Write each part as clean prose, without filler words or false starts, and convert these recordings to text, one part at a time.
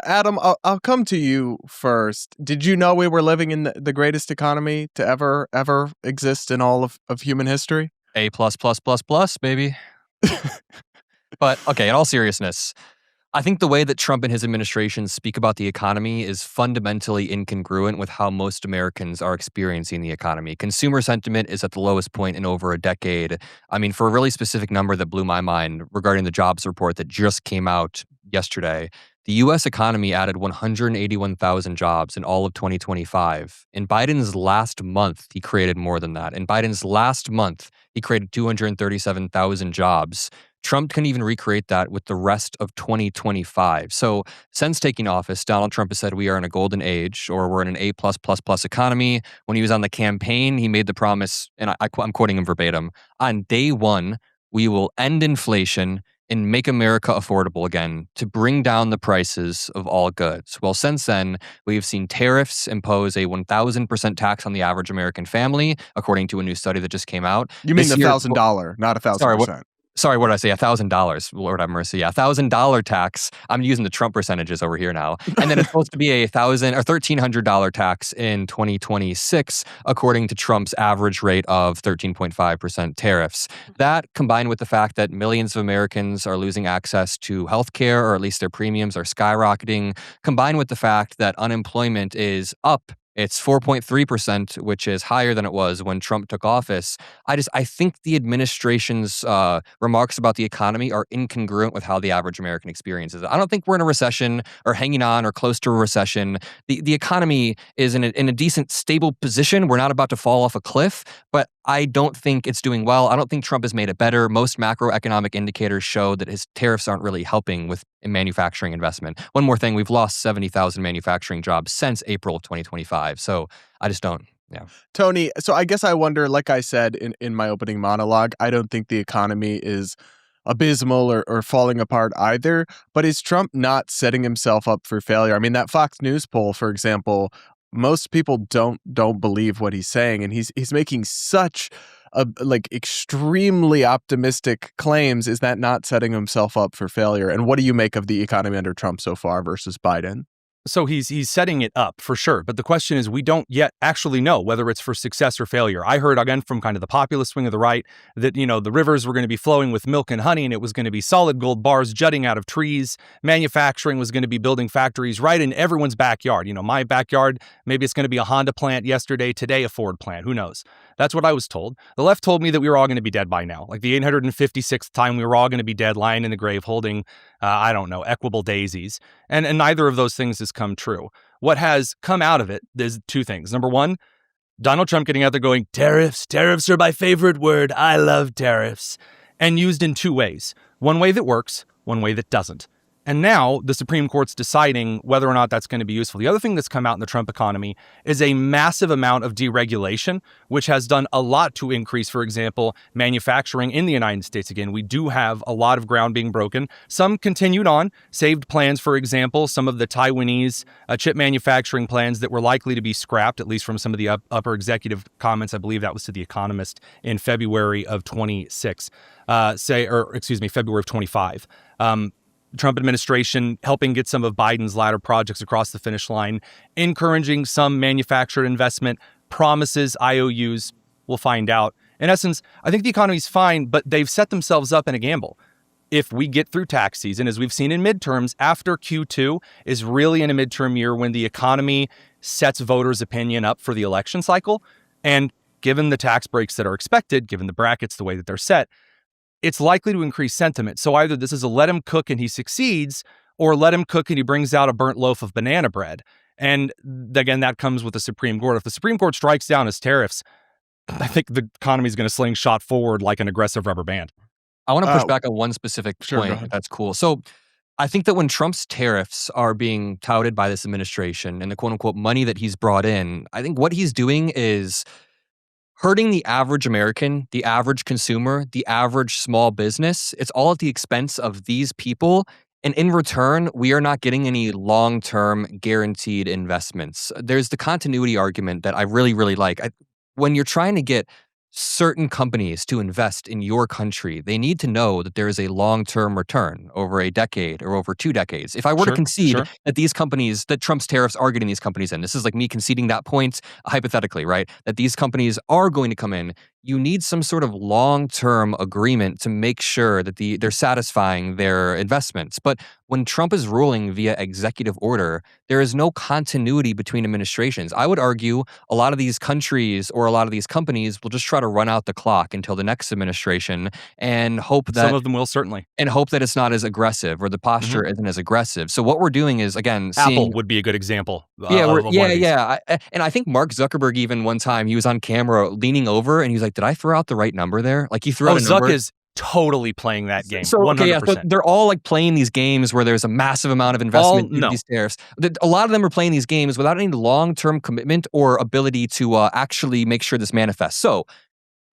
Adam, I'll come to you first. Did you know we were living in the greatest economy to ever exist in all of human history? A plus plus plus plus, baby. But okay, in all seriousness, I think the way that Trump and his administration speak about the economy is fundamentally incongruent with how most Americans are experiencing the economy. Consumer sentiment is at the lowest point in over a decade. I mean, for a really specific number that blew my mind regarding the jobs report that just came out yesterday, the U.S. economy added 181,000 jobs in all of 2025. In Biden's last month, he created more than that. In Biden's last month, he created 237,000 jobs. Trump can even recreate that with the rest of 2025. So since taking office, Donald Trump has said we are in a golden age, or we're in an A+++ economy. When he was on the campaign, he made the promise, and I'm quoting him verbatim, on day one, we will end inflation and make America affordable again to bring down the prices of all goods. Well, since then, we've seen tariffs impose a 1,000% tax on the average American family, according to a new study that just came out. You mean the $1,000, not 1,000%. Sorry, what did I say? $1,000. Lord have mercy. Yeah, $1,000 tax. I'm using the Trump percentages over here now. And then it's supposed to be a $1,000 or $1,300 tax in 2026, according to Trump's average rate of 13.5% tariffs. That, combined with the fact that millions of Americans are losing access to healthcare, or at least their premiums are skyrocketing, combined with the fact that unemployment is up. It's 4.3%, which is higher than it was when Trump took office. I think the administration's remarks about the economy are incongruent with how the average American experiences it. I don't think we're in a recession or hanging on or close to a recession. The economy is in a decent, stable position. We're not about to fall off a cliff, but I don't think it's doing well. I don't think Trump has made it better. Most macroeconomic indicators show that his tariffs aren't really helping with manufacturing investment. One more thing, we've lost 70,000 manufacturing jobs since April of 2025. So I just don't. Yeah. Tony, so I guess I wonder, like I said in my opening monologue, I don't think the economy is abysmal or falling apart either. But is Trump not setting himself up for failure? I mean, that Fox News poll, for example, most people don't believe what he's saying, and he's making such extremely optimistic claims. Is that not setting himself up for failure? And what do you make of the economy under Trump so far versus Biden? So he's setting it up for sure. But the question is, we don't yet actually know whether it's for success or failure. I heard, again, from kind of the populist wing of the right that, the rivers were going to be flowing with milk and honey, and it was going to be solid gold bars jutting out of trees. Manufacturing was going to be building factories right in everyone's backyard. My backyard, maybe it's going to be a Honda plant yesterday, today a Ford plant. Who knows? That's what I was told. The left told me that we were all going to be dead by now. Like the 856th time we were all going to be dead, lying in the grave, holding, equable daisies. And neither of those things has come true. What has come out of it is two things. Number one, Donald Trump getting out there going, tariffs are my favorite word. I love tariffs. And used in two ways. One way that works, one way that doesn't. And now the Supreme Court's deciding whether or not that's going to be useful. The other thing that's come out in the Trump economy is a massive amount of deregulation, which has done a lot to increase, for example, manufacturing in the United States. Again, we do have a lot of ground being broken. Some continued on, saved plans, for example, some of the Taiwanese chip manufacturing plans that were likely to be scrapped, at least from some of the upper executive comments. I believe that was to The Economist in February of 25. Trump administration helping get some of Biden's latter projects across the finish line, encouraging some manufactured investment, promises, IOUs. We'll find out. In essence, I think the economy's fine, but they've set themselves up in a gamble. If we get through tax season, as we've seen in midterms, after Q2 is really in a midterm year when the economy sets voters' opinion up for the election cycle. And given the tax breaks that are expected, given the brackets, the way that they're set, it's likely to increase sentiment. So either this is a let him cook and he succeeds, or let him cook and he brings out a burnt loaf of banana bread. And again, that comes with the Supreme Court. If the Supreme Court strikes down his tariffs, I think the economy is going to slingshot forward like an aggressive rubber band. I want to push back on one specific point, if that's cool. So I think that when Trump's tariffs are being touted by this administration and the quote unquote money that he's brought in, I think what he's doing is hurting the average American, the average consumer, the average small business. It's all at the expense of these people. And in return, we are not getting any long-term guaranteed investments. There's the continuity argument that I really, really like. When you're trying to get certain companies to invest in your country, they need to know that there is a long-term return over a decade or over 2 decades. If I were to concede that these companies, that Trump's tariffs are getting these companies in, this is like me conceding that point hypothetically, right? That these companies are going to come in, you need some sort of long-term agreement to make sure that they're satisfying their investments. But when Trump is ruling via executive order, there is no continuity between administrations. I would argue a lot of these countries or a lot of these companies will just try to run out the clock until the next administration and hope that some of them will, certainly, and hope that it's not as aggressive or the posture isn't as aggressive. So what we're doing is, again, Apple would be a good example. And I think Mark Zuckerberg, even one time, he was on camera leaning over and he was like, "Did I throw out the right number there?" Like he threw out a number. Zuck is totally playing that game. So, 100%. So they're all like playing these games where there's a massive amount of investment in these tariffs. A lot of them are playing these games without any long-term commitment or ability to actually make sure this manifests. So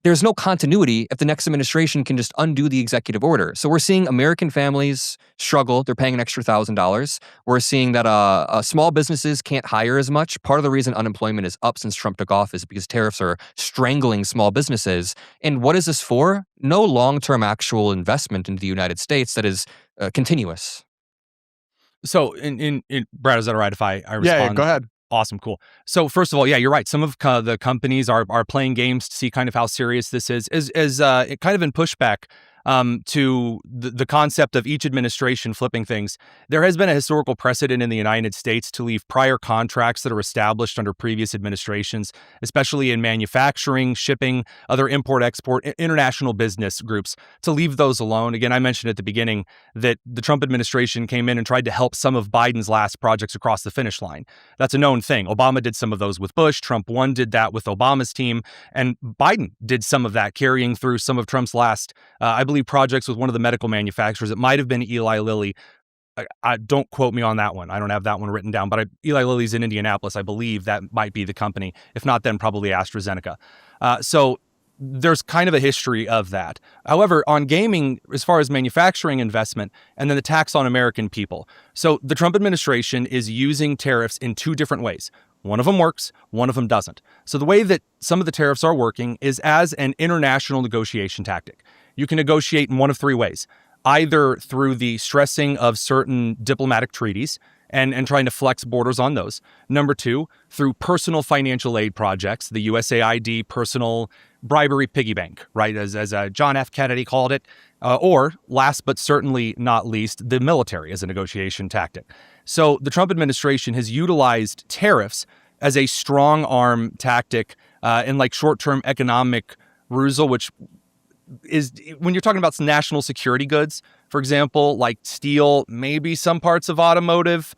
there's no continuity if the next administration can just undo the executive order. So we're seeing American families struggle. They're paying an extra $1,000. We're seeing that small businesses can't hire as much. Part of the reason unemployment is up since Trump took office is because tariffs are strangling small businesses. And what is this for? No long-term actual investment into the United States that is continuous. So, Brad, is that all right if I respond? Yeah, go ahead. Awesome, cool. So first of all, yeah, you're right. Some of the companies are playing games to see kind of how serious this is. It kind of in pushback to the concept of each administration flipping things. There has been a historical precedent in the United States to leave prior contracts that are established under previous administrations, especially in manufacturing, shipping, other import-export, international business groups, to leave those alone. Again, I mentioned at the beginning that the Trump administration came in and tried to help some of Biden's last projects across the finish line. That's a known thing. Obama did some of those with Bush. Trump 1 did that with Obama's team. And Biden did some of that, carrying through some of Trump's last, I believe, projects with one of the medical manufacturers. It might have been Eli Lilly. I don't quote me on that one. I don't have that one written down, but Eli Lilly's in Indianapolis. I believe that might be the company. If not, then probably AstraZeneca. So there's kind of a history of that. However, on gaming, as far as manufacturing investment, and then the tax on American people. So the Trump administration is using tariffs in 2 different ways. One of them works, one of them doesn't. So the way that some of the tariffs are working is as an international negotiation tactic. You can negotiate in one of 3 ways, either through the stressing of certain diplomatic treaties and trying to flex borders on those. Number 2, through personal financial aid projects, the USAID personal bribery piggy bank, right, as John F. Kennedy called it, or last but certainly not least, the military as a negotiation tactic. So the Trump administration has utilized tariffs as a strong arm tactic in like short-term economic rustle, which is when you're talking about national security goods, for example, like steel, maybe some parts of automotive.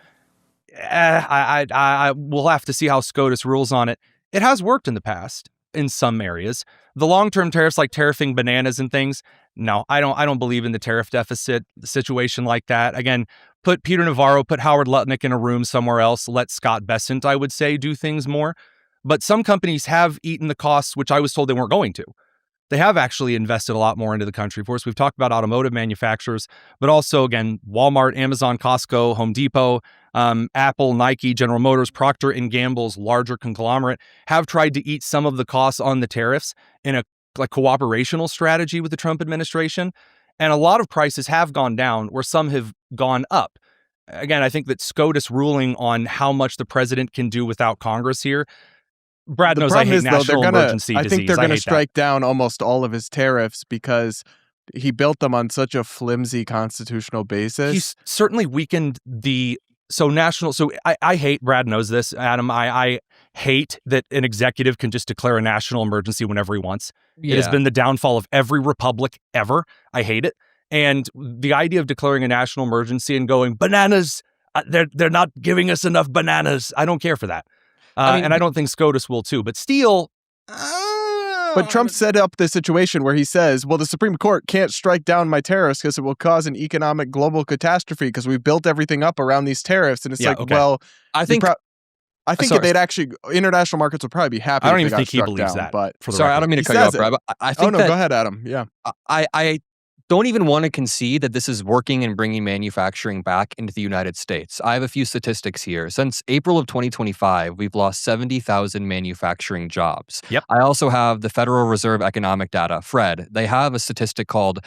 I will have to see how SCOTUS rules on it. It has worked in the past in some areas. The long-term tariffs, like tariffing bananas and things, no, I don't believe in the tariff deficit situation like that. Again, put Peter Navarro, put Howard Lutnick in a room somewhere else. Let Scott Bessent, I would say, do things more. But some companies have eaten the costs, which I was told they weren't going to. They have actually invested a lot more into the country. Of course, we've talked about automotive manufacturers, but also, again, Walmart, Amazon, Costco, Home Depot, Apple, Nike, General Motors, Procter & Gamble's larger conglomerate have tried to eat some of the costs on the tariffs in a cooperational strategy with the Trump administration. And a lot of prices have gone down where some have gone up. Again, I think that SCOTUS ruling on how much the president can do without Congress here, Brad knows I hate national emergency disease. I think they're going to strike down almost all of his tariffs because he built them on such a flimsy constitutional basis. He's certainly weakened the national. So I hate, Brad knows this, Adam. I hate that an executive can just declare a national emergency whenever he wants. Yeah. It has been the downfall of every republic ever. I hate it. And the idea of declaring a national emergency and going, bananas, they're not giving us enough bananas. I don't care for that. And I don't think SCOTUS will too. But steel. But Trump set up the situation where he says, well, the Supreme Court can't strike down my tariffs because it will cause an economic global catastrophe because we've built everything up around these tariffs. And it's well, I think they'd actually, international markets would probably be happy. I don't even think he believes down, that. But sorry, I don't mean to cut you off, Brad. But I think go ahead, Adam. Yeah. I don't even want to concede that this is working and bringing manufacturing back into the United States. I have a few statistics here. Since April of 2025, we've lost 70,000 manufacturing jobs. Yep. I also have the Federal Reserve Economic Data, FRED. They have a statistic called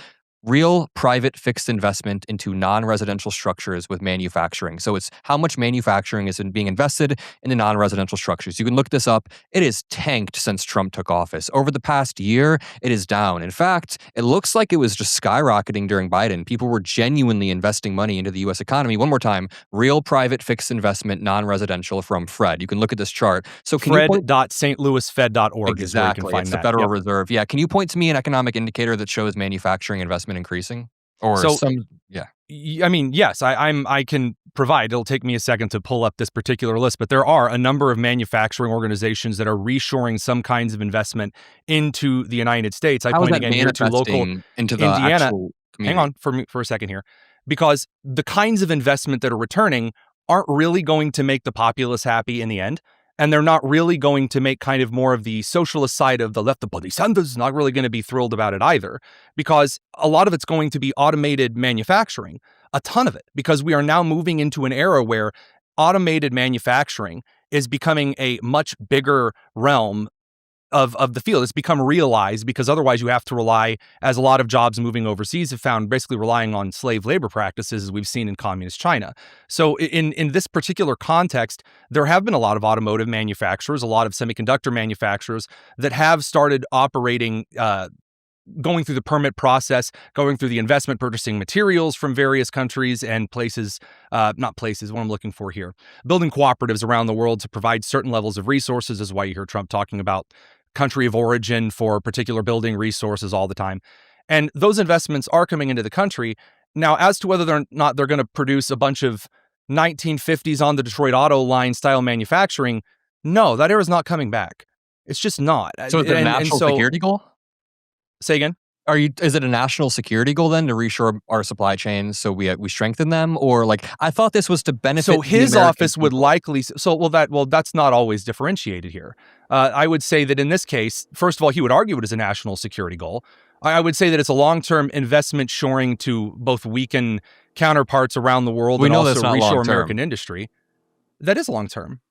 real private fixed investment into non-residential structures with manufacturing. So it's how much manufacturing is being invested in the non-residential structures. You can look this up. It is tanked since Trump took office. Over the past year, it is down. In fact, it looks like it was just skyrocketing during Biden. People were genuinely investing money into the U.S. economy. One more time, real private fixed investment, non-residential from FRED. You can look at this chart. So can you point... Fred.stlouisfed.org is where you can Exactly. find It's that. the Federal Reserve. Yeah. Can you point to me an economic indicator that shows manufacturing investment increasing? Or So- some, yeah. I mean, yes, I can provide. It'll take me a second to pull up this particular list, but there are a number of manufacturing organizations that are reshoring some kinds of investment into the United States. I How is point that again here to local manifesting into the Indiana. actual Hang community? on for a second here, because the kinds of investment that are returning aren't really going to make the populace happy in the end. And they're not really going to make kind of more of the socialist side of the left. The Bernie Sanders is not really going to be thrilled about it either, because a lot of it's going to be automated manufacturing, a ton of it, because we are now moving into an era where automated manufacturing is becoming a much bigger realm of the field. It's become realized, because otherwise you have to rely, as a lot of jobs moving overseas have found, basically relying on slave labor practices, as we've seen in communist China. So in this particular context, there have been a lot of automotive manufacturers, a lot of semiconductor manufacturers that have started operating, going through the permit process, going through the investment, purchasing materials from various countries and places, not places, what I'm looking for here, building cooperatives around the world to provide certain levels of resources. This is why you hear Trump talking about country of origin for particular building resources all the time. And those investments are coming into the country. Now, as to whether or not they're going to produce a bunch of 1950s on the Detroit auto line style manufacturing, no, that era is not coming back. It's just not. So is it a national security goal? Say again? Is it a national security goal then to reshore our supply chains so we strengthen them? Or like, I thought this was to benefit. So his the American office would people. likely, that's not always differentiated here. I would say that in this case, first of all, he would argue it as a national security goal. I would say that it's a long-term investment shoring to both weaken counterparts around the world We and know also that's not reshore long-term. American industry. That is long-term.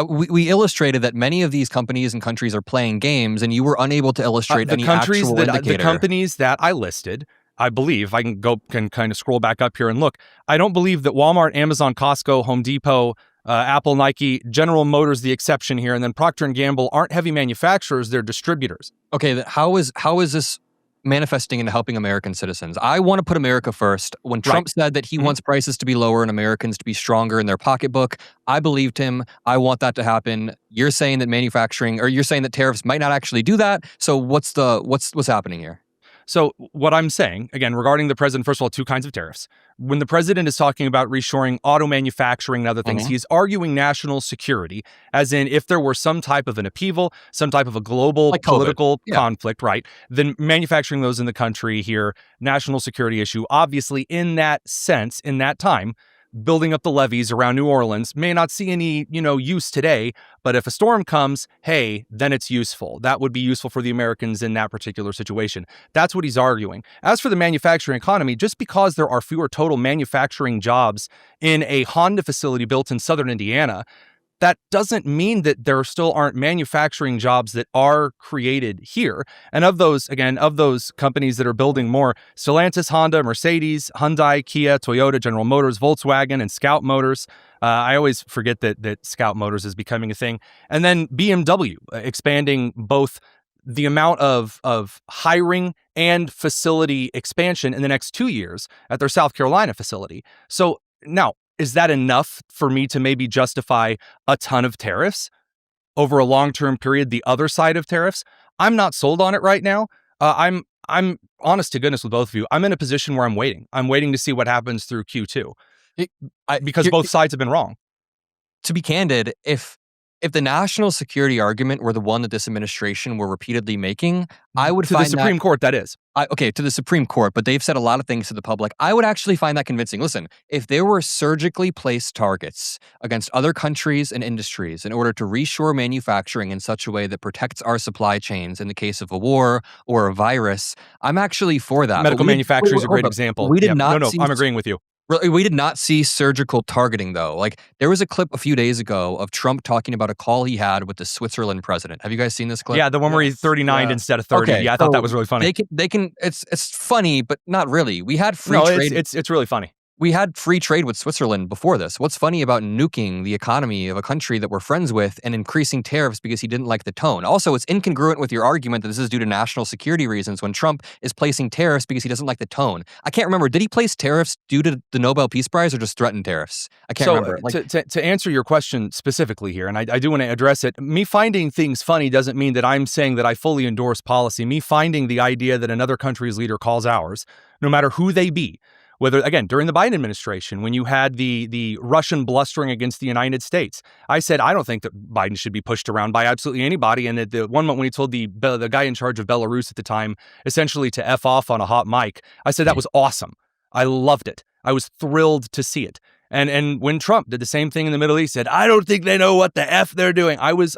We illustrated that many of these companies and countries are playing games, and you were unable to illustrate any actual indicator. The companies that I listed, I believe, I can kind of scroll back up here and look. I don't believe that Walmart, Amazon, Costco, Home Depot, Apple, Nike, General Motors, the exception here, and then Procter & Gamble aren't heavy manufacturers, they're distributors. Okay, how is this manifesting into helping American citizens? I want to put America first. When Trump said that he wants prices to be lower and Americans to be stronger in their pocketbook, I believed him. I want that to happen. You're saying that you're saying that tariffs might not actually do that. So what's happening here? So what I'm saying, again, regarding the president, first of all, two kinds of tariffs. When the president is talking about reshoring auto manufacturing and other things, he's arguing national security, as in if there were some type of an upheaval, some type of a global Like political conflict, right, then manufacturing those in the country here, national security issue, obviously in that sense, in that time, building up the levees around New Orleans may not see any, use today, but if a storm comes, hey, then it's useful. That would be useful for the Americans in that particular situation. That's what he's arguing. As for the manufacturing economy, just because there are fewer total manufacturing jobs in a Honda facility built in southern Indiana, that doesn't mean that there still aren't manufacturing jobs that are created here. And of those companies that are building more, Stellantis, Honda, Mercedes, Hyundai, Kia, Toyota, General Motors, Volkswagen, and Scout Motors. I always forget that Scout Motors is becoming a thing. And then BMW, expanding both the amount of hiring and facility expansion in the next 2 years at their South Carolina facility. So now, is that enough for me to maybe justify a ton of tariffs over a long-term period, the other side of tariffs? I'm not sold on it right now. I'm honest to goodness with both of you. I'm in a position where I'm waiting. I'm waiting to see what happens through Q2 because both sides have been wrong. To be candid, if If the national security argument were the one that this administration were repeatedly making, I would To find the Supreme Court, that is. okay, to the Supreme Court, but they've said a lot of things to the public. I would actually find that convincing. Listen, if there were surgically placed targets against other countries and industries in order to reshore manufacturing in such a way that protects our supply chains in the case of a war or a virus, I'm actually for that. Medical manufacturing is a great example. We did Yep. not No, see I'm agreeing with you. We did not see surgical targeting, though. Like, there was a clip a few days ago of Trump talking about a call he had with the Switzerland president. Have you guys seen this clip? Yeah, the one where he 39 instead of 30. Okay, Yeah, I thought that was really funny. They can. It's funny, but not really. We had free No, trade. it's really funny. We had free trade with Switzerland before this. What's funny about nuking the economy of a country that we're friends with and increasing tariffs because he didn't like the tone? Also, it's incongruent with your argument that this is due to national security reasons when Trump is placing tariffs because he doesn't like the tone. I can't remember. Did he place tariffs due to the Nobel Peace Prize or just threaten tariffs? I can't remember. To answer your question specifically here, and I do want to address it, me finding things funny doesn't mean that I'm saying that I fully endorse policy. Me finding the idea that another country's leader calls ours, no matter who they be, whether, again, during the Biden administration, when you had the Russian blustering against the United States, I said, I don't think that Biden should be pushed around by absolutely anybody. And at the one moment when he told the guy in charge of Belarus at the time, essentially to F off on a hot mic, I said, that was awesome. I loved it. I was thrilled to see it. And when Trump did the same thing in the Middle East, said, I don't think they know what the F they're doing. I was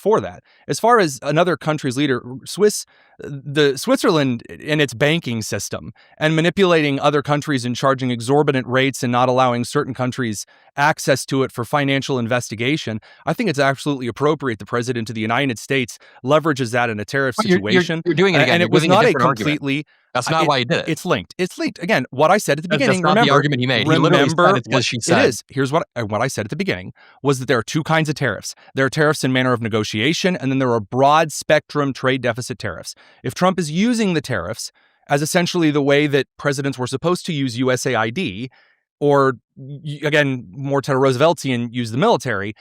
for that. As far as another country's leader, Switzerland in its banking system and manipulating other countries and charging exorbitant rates and not allowing certain countries access to it for financial investigation, I think it's absolutely appropriate the president of the United States leverages that in a tariff situation. You're doing it again. And it was not a completely... That's not why he did it. It's linked. It's linked. Again, what I said at the beginning, that's not the argument he made. He literally said it's because she said. It is. Here's what I said at the beginning, was that there are two kinds of tariffs. There are tariffs in manner of negotiation, and then there are broad spectrum trade deficit tariffs. If Trump is using the tariffs as essentially the way that presidents were supposed to use USAID, or again, more Teddy Rooseveltian, use the military,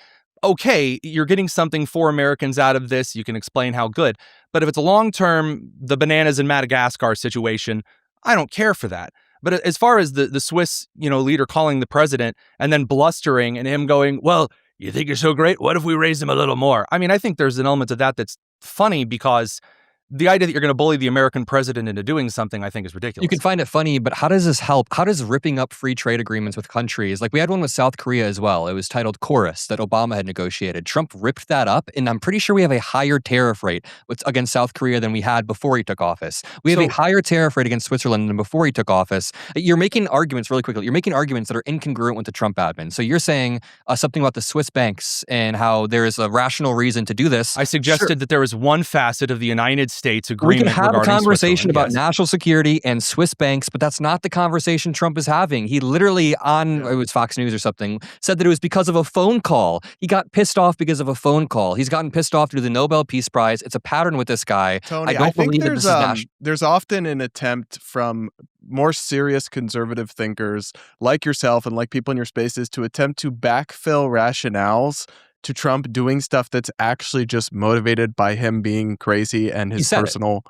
okay, you're getting something for Americans out of this. You can explain how good. But if it's a long-term, the bananas in Madagascar situation, I don't care for that. But as far as the Swiss, leader calling the president and then blustering and him going, well, you think you're so great? What if we raise him a little more? I mean, I think there's an element of that that's funny because the idea that you're going to bully the American president into doing something, I think, is ridiculous. You can find it funny, but how does this help? How does ripping up free trade agreements with countries, like we had one with South Korea as well. It was titled Chorus that Obama had negotiated. Trump ripped that up, and I'm pretty sure we have a higher tariff rate against South Korea than we had before he took office. We have a higher tariff rate against Switzerland than before he took office. You're making arguments really quickly. You're making arguments that are incongruent with the Trump admin. So you're saying something about the Swiss banks and how there is a rational reason to do this. I suggested that there is one facet of the United States agreement. Have a conversation about national security and Swiss banks, but that's not the conversation Trump is having. He literally it was Fox News or something, said that it was because of a phone call. He got pissed off because of a phone call. He's gotten pissed off due to the Nobel Peace Prize. It's a pattern with this guy. Tony, I think there's often an attempt from more serious conservative thinkers like yourself and like people in your spaces to attempt to backfill rationales to Trump doing stuff that's actually just motivated by him being crazy and his personal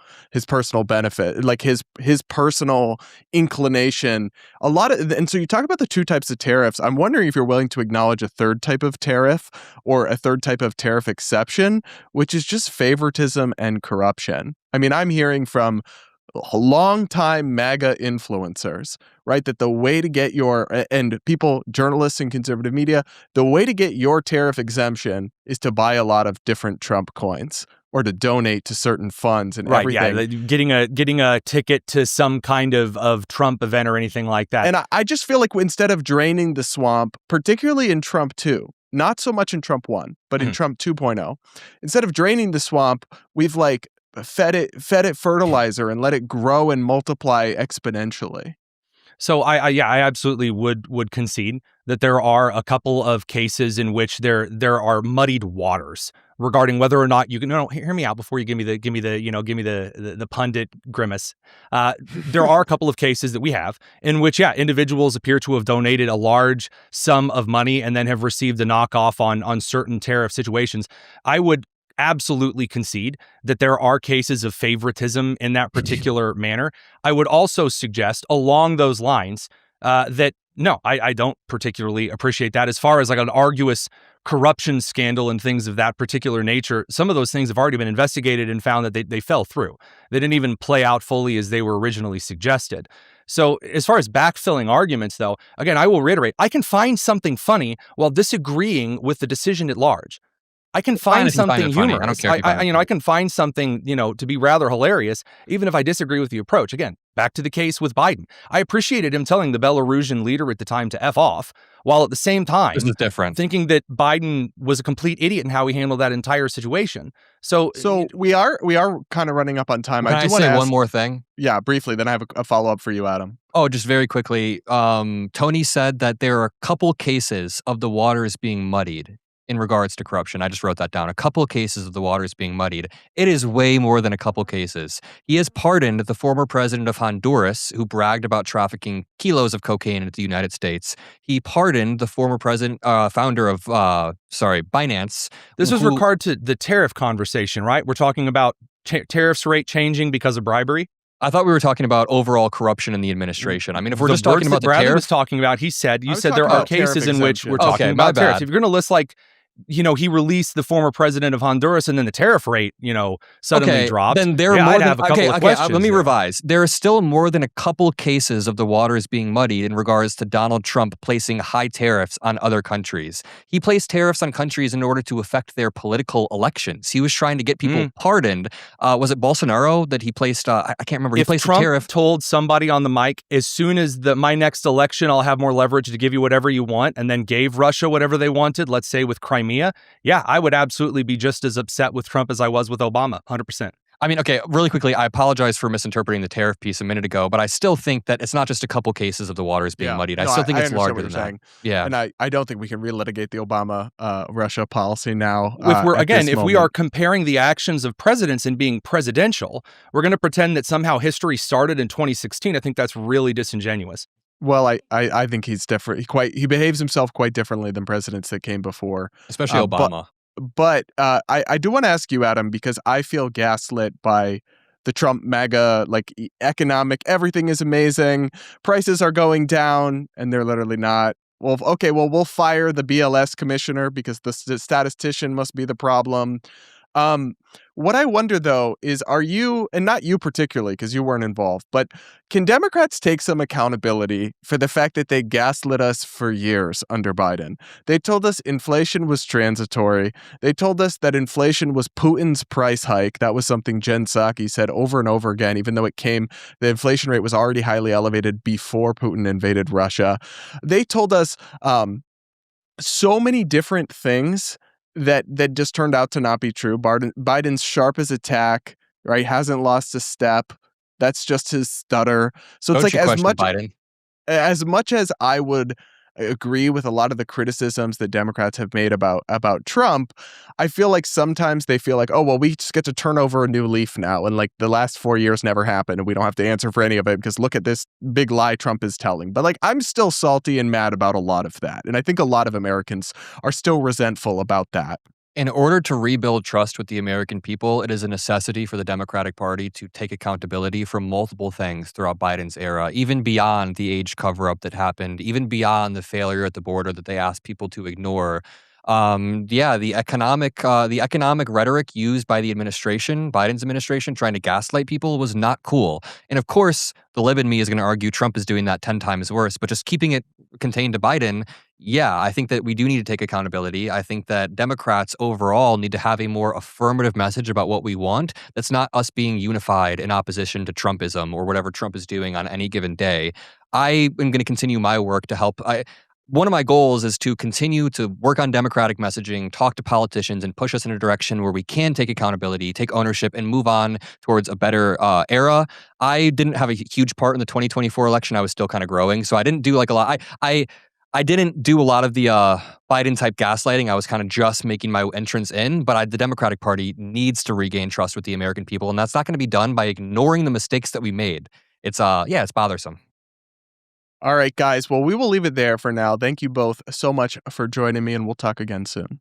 benefit, like his personal inclination. And so you talk about the two types of tariffs. I'm wondering if you're willing to acknowledge a third type of tariff or a third type of tariff exception, which is just favoritism and corruption. I mean, I'm hearing from long-time MAGA influencers, right? That the way to get and people, journalists and conservative media, the way to get your tariff exemption is to buy a lot of different Trump coins or to donate to certain funds and everything. Yeah, getting a ticket to some kind of Trump event or anything like that. And I just feel like instead of draining the swamp, particularly in Trump 2, not so much in Trump 1, but in Trump 2.0, instead of draining the swamp, we've fed it fertilizer and let it grow and multiply exponentially. So I absolutely would concede that there are a couple of cases in which there are muddied waters regarding whether or not you can. No, hear me out before you give me the pundit grimace. There are a couple of cases that we have in which individuals appear to have donated a large sum of money and then have received a knockoff on certain tariff situations. I would absolutely concede that there are cases of favoritism in that particular manner. I would also suggest along those lines that no, I don't particularly appreciate that as far as like an arduous corruption scandal and things of that particular nature, some of those things have already been investigated and found that they fell through. They didn't even play out fully as they were originally suggested. So as far as backfilling arguments, though, again, I will reiterate, I can find something funny while disagreeing with the decision at large. I can Fine find if you find something it funny. I humorous. don't care if you find it I funny. can find something, to be rather hilarious, even if I disagree with the approach. Again, back to the case with Biden. I appreciated him telling the Belarusian leader at the time to F off, while at the same time This is different. thinking that Biden was a complete idiot in how he handled that entire situation. So we are kind of running up on time. Can I do want to say ask one more thing? Yeah, briefly. Then I have a follow up for you, Adam. Oh, just very quickly. Tony said that there are a couple cases of the waters being muddied in regards to corruption. I just wrote that down. A couple cases of the waters being muddied. It is way more than a couple cases. He has pardoned the former president of Honduras, who bragged about trafficking kilos of cocaine into the United States. He pardoned the former founder of, Binance. This was regard to the tariff conversation, right? We're talking about tariffs rate changing because of bribery. I thought we were talking about overall corruption in the administration. I mean, if we're just talking about the Bradley tariff, was talking about, you said talking there are about tariff cases in which exemption. we're talking Okay, my about tariffs. bad. If you're going to list like, he released the former president of Honduras and then the tariff rate, suddenly dropped. Then there are yeah, more I'd than, have a couple of questions. let me there. revise. There are still more than a couple cases of the waters being muddied in regards to Donald Trump placing high tariffs on other countries. He placed tariffs on countries in order to affect their political elections. He was trying to get people pardoned. Was it Bolsonaro that he placed? I can't remember. He placed Trump a tariff. told somebody on the mic, as soon as my next election, I'll have more leverage to give you whatever you want, and then gave Russia whatever they wanted, let's say with Crimea, yeah, I would absolutely be just as upset with Trump as I was with Obama, 100%. I mean, okay, really quickly, I apologize for misinterpreting the tariff piece a minute ago, but I still think that it's not just a couple cases of the waters being muddied. I still think it's understand larger what than you're that. saying. Yeah. And I don't think we can relitigate the Obama Russia policy now. If we are comparing the actions of presidents and being presidential, we're going to pretend that somehow history started in 2016. I think that's really disingenuous. Well, I think he's different. He behaves himself quite differently than presidents that came before, Especially Obama. But I do want to ask you, Adam, because I feel gaslit by the Trump MAGA, economic, everything is amazing, prices are going down, and they're literally not. Well, okay, we'll fire the BLS commissioner because the statistician must be the problem. What I wonder, though, is are you, and not you particularly because you weren't involved, but can Democrats take some accountability for the fact that they gaslit us for years under Biden? They told us inflation was transitory. They told us that inflation was Putin's price hike. That was something Jen Psaki said over and over again, even though the inflation rate was already highly elevated before Putin invaded Russia. They told us so many different things that just turned out to not be true. Biden's sharp as a tack, right? Hasn't lost a step. That's just his stutter. So it's Biden. As much as I would agree with a lot of the criticisms that Democrats have made about Trump, I feel like sometimes they feel like, oh, well, we just get to turn over a new leaf now. And the last 4 years never happened and we don't have to answer for any of it because look at this big lie Trump is telling. But I'm still salty and mad about a lot of that. And I think a lot of Americans are still resentful about that. In order to rebuild trust with the American people, it is a necessity for the Democratic Party to take accountability for multiple things throughout Biden's era, even beyond the age cover-up that happened, even beyond the failure at the border that they asked people to ignore. The economic rhetoric used by the administration, Biden's administration, trying to gaslight people was not cool. And of course, the lib in me is going to argue Trump is doing that 10 times worse, but just keeping it contained to Biden, yeah, I think that we do need to take accountability. I think that Democrats overall need to have a more affirmative message about what we want. That's not us being unified in opposition to Trumpism or whatever Trump is doing on any given day. I am going to continue my work to help. One of my goals is to continue to work on democratic messaging, talk to politicians, and push us in a direction where we can take accountability, take ownership, and move on towards a better era. I didn't have a huge part in the 2024 election. I was still kind of growing, so I didn't do a lot. I didn't do a lot of the Biden-type gaslighting. I was kind of just making my entrance in, but the Democratic Party needs to regain trust with the American people, and that's not going to be done by ignoring the mistakes that we made. It's bothersome. All right, guys. Well, we will leave it there for now. Thank you both so much for joining me, and we'll talk again soon.